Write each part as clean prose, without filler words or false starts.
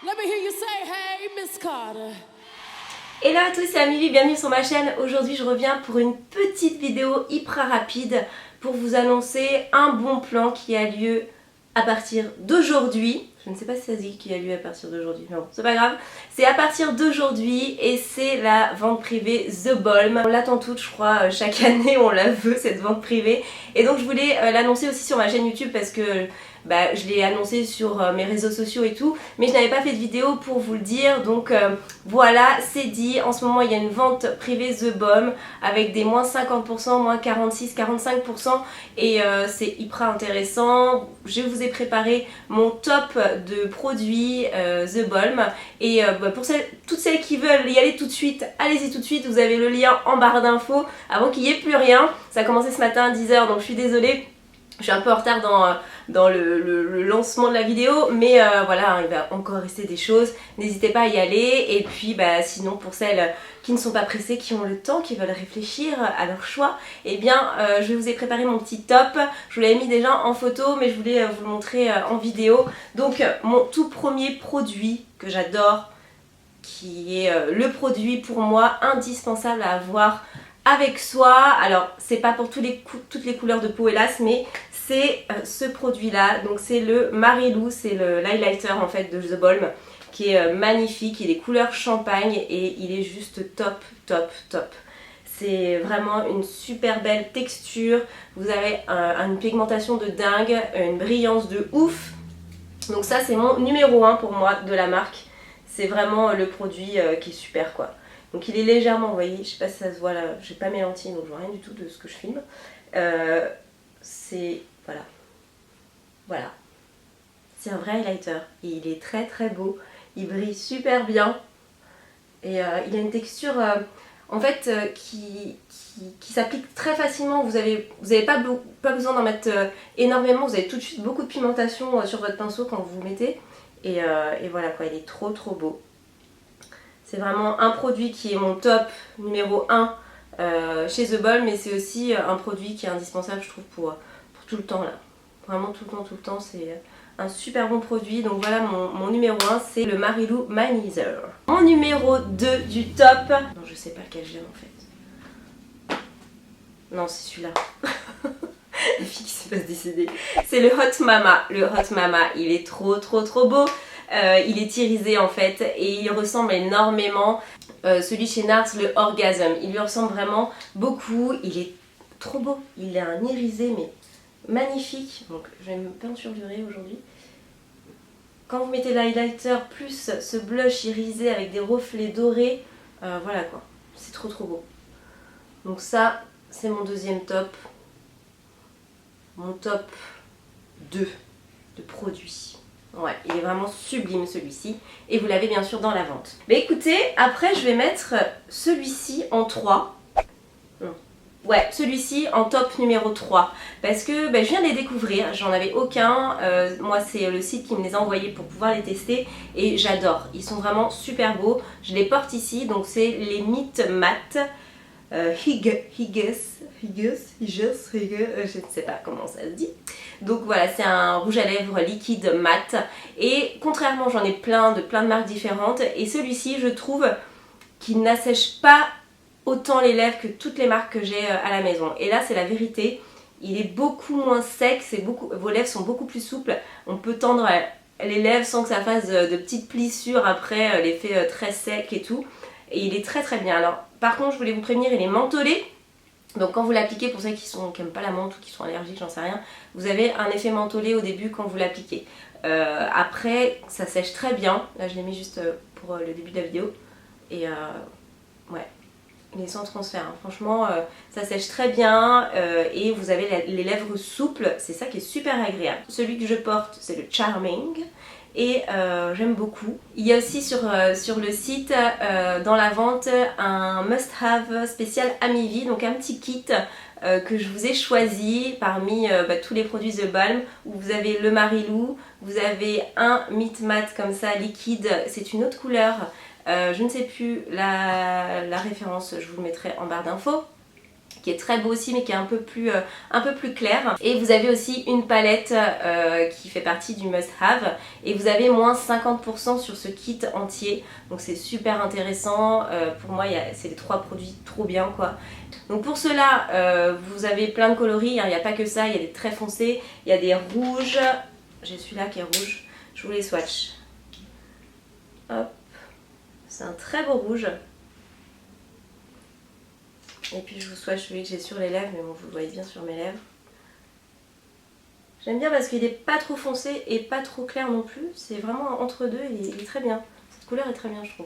Let me hear you say, hey, Miss Carter. Hello à tous, c'est Amivi, bienvenue sur ma chaîne. Aujourd'hui je reviens pour une petite vidéo hyper rapide pour vous annoncer un bon plan qui a lieu à partir d'aujourd'hui. Je ne sais pas si ça se dit qu'il a lieu à partir d'aujourd'hui, non c'est pas grave. C'est à partir d'aujourd'hui et c'est la vente privée The Balm. On l'attend toute je crois, chaque année on la veut cette vente privée. Et donc je voulais l'annoncer aussi sur ma chaîne YouTube parce que je l'ai annoncé sur mes réseaux sociaux et tout, mais je n'avais pas fait de vidéo pour vous le dire, donc voilà, c'est dit. En ce moment il y a une vente privée The Balm avec des moins 50%, moins 46, 45% et c'est hyper intéressant. Je vous ai préparé mon top de produits The Balm et pour toutes celles qui veulent y aller tout de suite, allez-y tout de suite, vous avez le lien en barre d'infos avant qu'il n'y ait plus rien. Ça a commencé ce matin à 10 h donc je suis désolée. Je suis un peu en retard dans le lancement de la vidéo, mais voilà, il va encore rester des choses. N'hésitez pas à y aller. Et puis sinon pour celles qui ne sont pas pressées, qui ont le temps, qui veulent réfléchir à leur choix, eh bien je vous ai préparé mon petit top. Je vous l'avais mis déjà en photo, mais je voulais vous le montrer en vidéo. Donc mon tout premier produit que j'adore, qui est le produit pour moi indispensable à avoir avec soi. Alors c'est pas pour toutes les couleurs de peau hélas, mais c'est ce produit là, donc c'est le Marilou, c'est l'highlighter en fait de The Balm qui est magnifique, il est couleur champagne et il est juste top top top. C'est vraiment une super belle texture, vous avez une pigmentation de dingue, une brillance de ouf. Donc ça c'est mon numéro 1 pour moi de la marque, c'est vraiment le produit qui est super quoi. Donc il est légèrement, vous voyez, je sais pas si ça se voit là, j'ai pas mes lentilles donc je vois rien du tout de ce que je filme. C'est, voilà, c'est un vrai highlighter et il est très très beau, il brille super bien et il a une texture en fait qui s'applique très facilement. Vous avez pas besoin d'en mettre énormément, vous avez tout de suite beaucoup de pigmentation sur votre pinceau quand vous mettez et voilà quoi, il est trop trop beau. C'est vraiment un produit qui est mon top numéro 1 chez The Balm, mais c'est aussi un produit qui est indispensable je trouve pour tout le temps là. Vraiment tout le temps, c'est un super bon produit. Donc voilà mon numéro 1, c'est le Marilou Manizer. Mon numéro 2 du top, non je sais pas lequel j'aime en fait. Non c'est celui-là. La fille qui sait pas se décider. C'est le Hot Mama. Le Hot Mama, il est trop beau. Il est irisé en fait et il ressemble énormément celui chez Nars, le Orgasm. Il lui ressemble vraiment beaucoup, il est trop beau. Il a un irisé mais magnifique. Donc je vais me peinturer aujourd'hui. Quand vous mettez l'highlighter plus ce blush irisé avec des reflets dorés, voilà quoi, c'est trop beau. Donc ça c'est mon deuxième top. Mon top 2 de produits. Ouais, il est vraiment sublime celui-ci. Et vous l'avez bien sûr dans la vente. Mais écoutez, après je vais mettre celui-ci en 3. Ouais, celui-ci en top numéro 3. Parce que je viens de les découvrir, j'en avais aucun. Moi c'est le site qui me les a envoyés pour pouvoir les tester. Et j'adore, ils sont vraiment super beaux. Je les porte ici, donc c'est les Meet Matte. Hygge, je ne sais pas comment ça se dit. Donc voilà, c'est un rouge à lèvres liquide mat. Et contrairement, j'en ai plein de marques différentes. Et celui-ci, je trouve qu'il n'assèche pas autant les lèvres que toutes les marques que j'ai à la maison. Et là, c'est la vérité. Il est beaucoup moins sec, vos lèvres sont beaucoup plus souples. On peut tendre les lèvres sans que ça fasse de petites plissures après, l'effet très sec et tout. Et il est très bien. Alors, par contre, je voulais vous prévenir, il est mentholé. Donc quand vous l'appliquez, pour ceux qui n'aiment pas la menthe ou qui sont allergiques, j'en sais rien, vous avez un effet mentholé au début quand vous l'appliquez. Après, ça sèche très bien. Là, je l'ai mis juste pour le début de la vidéo. Et ouais, il est sans transfert. Hein. Franchement, ça sèche très bien et vous avez les lèvres souples. C'est ça qui est super agréable. Celui que je porte, c'est le Charming. Et j'aime beaucoup. Il y a aussi sur le site dans la vente un must-have spécial Amivi, donc un petit kit que je vous ai choisi parmi tous les produits The Balm, où vous avez le Marilou, vous avez un Meet Matte comme ça liquide, c'est une autre couleur, je ne sais plus la référence, je vous le mettrai en barre d'infos. qui est très beau aussi mais qui est un peu plus clair. Et vous avez aussi une palette qui fait partie du must have et vous avez moins 50% sur ce kit entier, donc c'est super intéressant. Pour moi c'est les 3 produits trop bien quoi. Donc pour cela vous avez plein de coloris, hein. Il n'y a pas que ça, il y a des très foncés, il y a des rouges, j'ai celui-là qui est rouge, je vous les swatch. Hop, c'est un très beau rouge. Et puis je vous swatch celui que j'ai sur les lèvres, mais bon vous le voyez bien sur mes lèvres. J'aime bien parce qu'il n'est pas trop foncé et pas trop clair non plus, c'est vraiment entre deux, il est très bien. Cette couleur est très bien je trouve.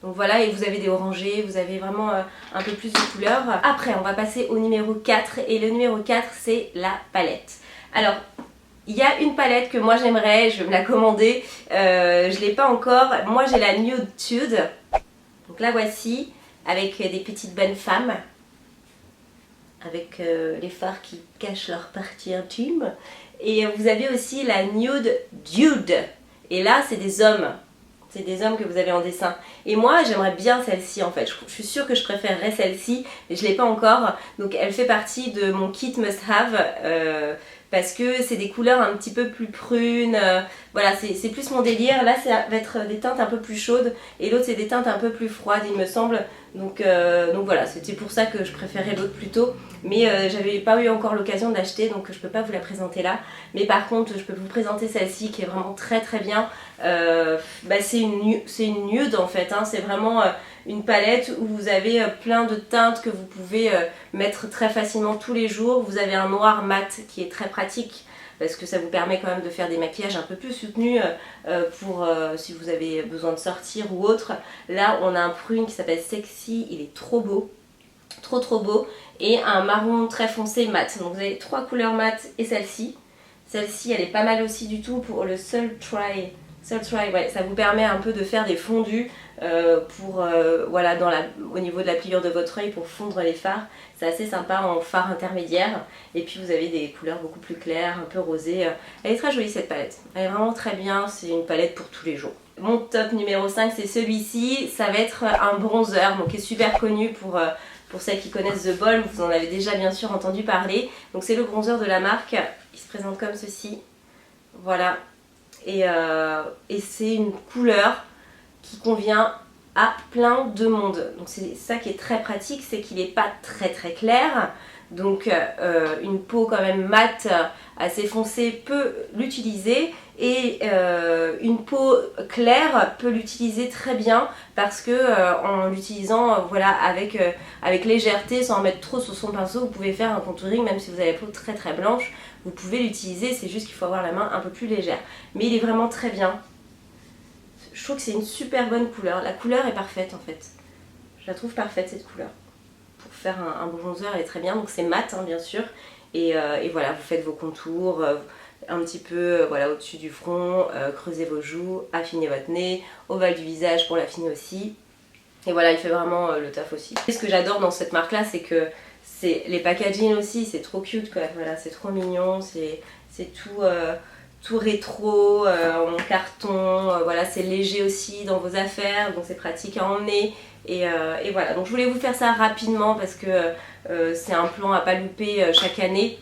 Donc voilà, et vous avez des orangés, vous avez vraiment un peu plus de couleurs. Après on va passer au numéro 4 et le numéro 4 c'est la palette. Alors il y a une palette que moi j'aimerais, je vais me la commander, je ne l'ai pas encore. Moi j'ai la Nude Tude, donc la voici. Avec des petites bonnes femmes, avec les fards qui cachent leur partie intime. Et vous avez aussi la Nude Dude. Et là, c'est des hommes. C'est des hommes que vous avez en dessin. Et moi, j'aimerais bien celle-ci en fait. Je suis sûre que je préférerais celle-ci, mais je ne l'ai pas encore. Donc elle fait partie de mon kit must have. Parce que c'est des couleurs un petit peu plus prunes, voilà c'est plus mon délire. Là ça va être des teintes un peu plus chaudes et l'autre c'est des teintes un peu plus froides il me semble. Donc voilà, c'était pour ça que je préférais l'autre plutôt. Mais j'avais pas eu encore l'occasion de l'acheter donc je peux pas vous la présenter là. Mais par contre je peux vous présenter celle-ci qui est vraiment très très bien. C'est une nude en fait, hein. C'est vraiment une palette où vous avez plein de teintes que vous pouvez mettre très facilement tous les jours. Vous avez un noir mat qui est très pratique parce que ça vous permet quand même de faire des maquillages un peu plus soutenus pour si vous avez besoin de sortir ou autre. Là on a un prune qui s'appelle Sexy, il est trop beau, trop beau, et un marron très foncé mat. Donc vous avez 3 couleurs mat et celle-ci. Celle-ci elle est pas mal aussi du tout pour le Sultry, ouais, ça vous permet un peu de faire des fondus voilà, au niveau de la pliure de votre œil pour fondre les fards. C'est assez sympa en fard intermédiaire. Et puis vous avez des couleurs beaucoup plus claires, un peu rosées. Elle est très jolie cette palette. Elle est vraiment très bien, c'est une palette pour tous les jours. Mon top numéro 5 c'est celui-ci. Ça va être un bronzer, donc qui est super connu pour celles qui connaissent The Balm. Vous en avez déjà bien sûr entendu parler. Donc c'est le bronzer de la marque. Il se présente comme ceci. Voilà. Et c'est une couleur qui convient à plein de monde. Donc c'est ça qui est très pratique, c'est qu'il n'est pas très clair. Donc une peau quand même mate, assez foncée peut l'utiliser. Et une peau claire peut l'utiliser très bien parce que en l'utilisant voilà, avec légèreté, sans en mettre trop sur son pinceau, vous pouvez faire un contouring même si vous avez la peau très blanche. Vous pouvez l'utiliser, c'est juste qu'il faut avoir la main un peu plus légère. Mais il est vraiment très bien. Je trouve que c'est une super bonne couleur. La couleur est parfaite en fait. Je la trouve parfaite cette couleur. Pour faire un bronzer, elle est très bien. Donc c'est mat hein, bien sûr. Et voilà, vous faites vos contours un petit peu voilà, au-dessus du front. Creusez vos joues, affinez votre nez. Ovale du visage pour l'affiner aussi. Et voilà, il fait vraiment le taf aussi. Et ce que j'adore dans cette marque là, c'est que les packaging aussi, c'est trop cute quoi. Voilà, c'est trop mignon. C'est tout rétro, en carton, voilà, c'est léger aussi dans vos affaires, donc c'est pratique à emmener. Et voilà, donc je voulais vous faire ça rapidement parce que c'est un plan à pas louper chaque année.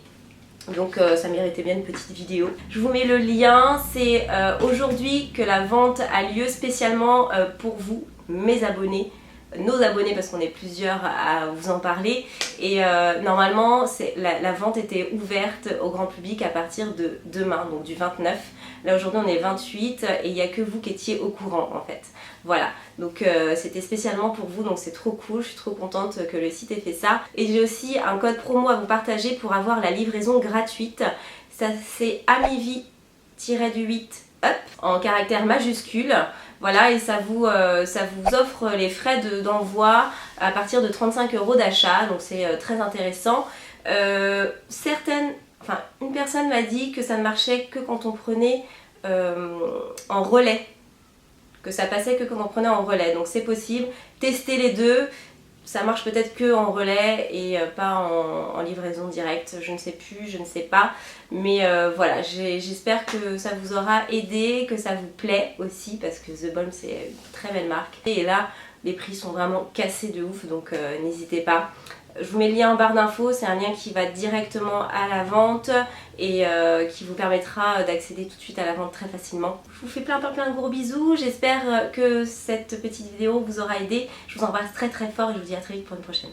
Donc ça méritait bien une petite vidéo. Je vous mets le lien, c'est aujourd'hui que la vente a lieu spécialement pour vous, mes abonnés. Nos abonnés parce qu'on est plusieurs à vous en parler et normalement la vente était ouverte au grand public à partir de demain, donc du 29. Là aujourd'hui on est 28 et il n'y a que vous qui étiez au courant en fait. Voilà, donc c'était spécialement pour vous, donc c'est trop cool, je suis trop contente que le site ait fait ça. Et j'ai aussi un code promo à vous partager pour avoir la livraison gratuite. Ça c'est Amivi-8 up en caractère majuscule. Voilà, et ça vous offre les frais d'envoi à partir de 35 € d'achat, donc c'est très intéressant. Une personne m'a dit que ça ne marchait que quand on prenait en relais, que ça passait que quand on prenait en relais, donc c'est possible. Testez les deux. Ça marche peut-être que en relais et pas en livraison directe, je ne sais plus, je ne sais pas. Mais voilà, j'espère que ça vous aura aidé, que ça vous plaît aussi parce que The Balm c'est une très belle marque. Et là, les prix sont vraiment cassés de ouf, donc n'hésitez pas. Je vous mets le lien en barre d'infos, c'est un lien qui va directement à la vente et qui vous permettra d'accéder tout de suite à la vente très facilement. Je vous fais plein de gros bisous, j'espère que cette petite vidéo vous aura aidé. Je vous embrasse très fort et je vous dis à très vite pour une prochaine.